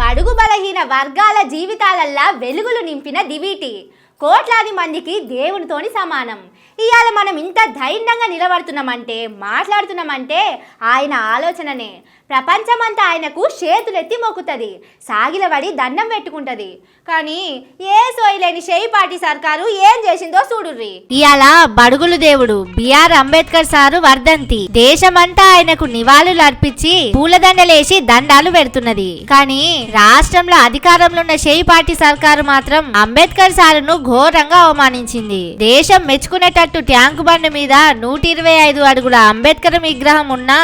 బడుగు బలహీన వర్గాల జీవితాలల్లా వెలుగులు నింపిన దివీటి కోట్లాది మందికి దేవునితోని సమానం. ఇవాళ మనం ఇంత ధైర్యంగా నిలబడుతున్నామంటే మాట్లాడుతున్నామంటే ఆయన ఆలోచననే. ప్రపంచమంతా ఆయనకు చేతులెత్తి మొక్కుతుంది, సాగిలబడి దండం పెట్టుకుంటుంది. కానీ ఏ సోయలేని షేయిపాటి సర్కారు ఏం చేసిందో చూడుర్రి. ఇవాళ బడుగులు దేవుడు బిఆర్ అంబేద్కర్ సారు వర్ధంతి. దేశమంతా ఆయనకు నివాళులు అర్పించి పూలదండలేసి దండాలు పెడుతున్నది. కానీ రాష్ట్రంలో అధికారంలో ఉన్న షేయిపాటి సర్కారు మాత్రం అంబేద్కర్ సారును ఘోరంగా అవమానించింది. దేశం మెచ్చుకునేటట్టు ట్యాంకు బండి మీద 125 అడుగుల అంబేద్కర్ విగ్రహం ఉన్నా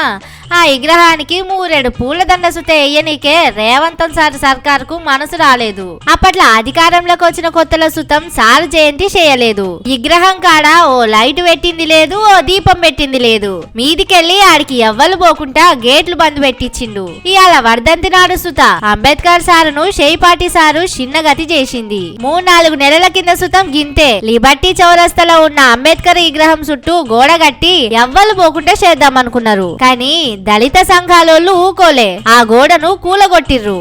ఆ విగ్రహానికి 3 పూలదండ సుత వేయనీకే రేవంత్ సార్ సర్కారుకు మనసు రాలేదు. అప్పట్లో అధికారంలోకి వచ్చిన కొత్తల సుతం సారు జయంతి చేయలేదు. విగ్రహం కాడ ఓ లైట్ పెట్టింది లేదు, ఓ దీపం పెట్టింది లేదు. మీదికెళ్లి ఆడికి ఎవ్వలు పోకుండా గేట్లు బంద్ పెట్టించిండు. ఇవాళ వర్ధంతి నాడు సుత అంబేద్కర్ సారును షేయిపాటి సారు చిన్నగతి చేసింది. 3-4 నెలల కింద సుతం గింతే లిబర్టీ చౌరస్తలో ఉన్న అంబేద్కర్ విగ్రహం చుట్టూ గోడ కట్టి ఎవ్వలు పోకుండా చేద్దామనుకున్నారు. కానీ దళిత సంఘాలోళ్ళు ఊకోలే, ఆ గోడను కూలగొట్టిర్రు.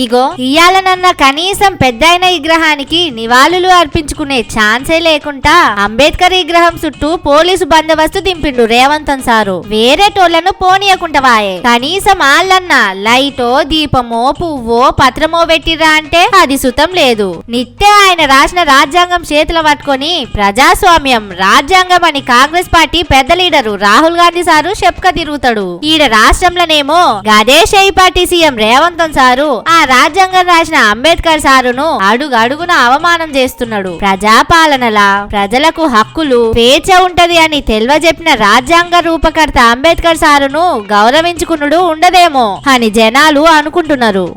ఇగో ఇయ్యాలనన్న కనీసం పెద్దయిన విగ్రహానికి నివాళులు అర్పించుకునే ఛాన్సే లేకుండా అంబేద్కర్ విగ్రహం చుట్టూ పోలీసు బందోబస్తు దింపిండు రేవంత్ సారు. వేరే టోళ్లను పోనీయకుంటవాయే. కనీసం ఆళ్ళన్న లైటో దీపమో పువ్వో పత్రమో పెట్టిరా అంటే అది సుతం లేదు. నిత్తే ఆయన రాసిన రాజ్యాంగం చేతుల పట్టుకొని ప్రజాస్వామ్యం రాజ్యాంగం అని కాంగ్రెస్ పార్టీ పెద్ద లీడరు రాహుల్ గాంధీ సారు చెప్పుక తిరుగుతాడు. ఈడ రాష్ట్రంలోనేమో గదే షేయిపాటి సీఎం రేవంత్ సారు ఆ రాజ్యాంగం రాసిన అంబేద్కర్ సారును అడుగడుగున అవమానం చేస్తున్నాడు. ప్రజాపాలనలా ప్రజలకు హక్కులు స్వేచ్ఛ ఉంటది అని తెలియజెప్పిన రాజ్యాంగ రూపకర్త అంబేద్కర్ సారును గౌరవించుకునుడు ఉండదేమో అని జనాలు అనుకుంటున్నారు.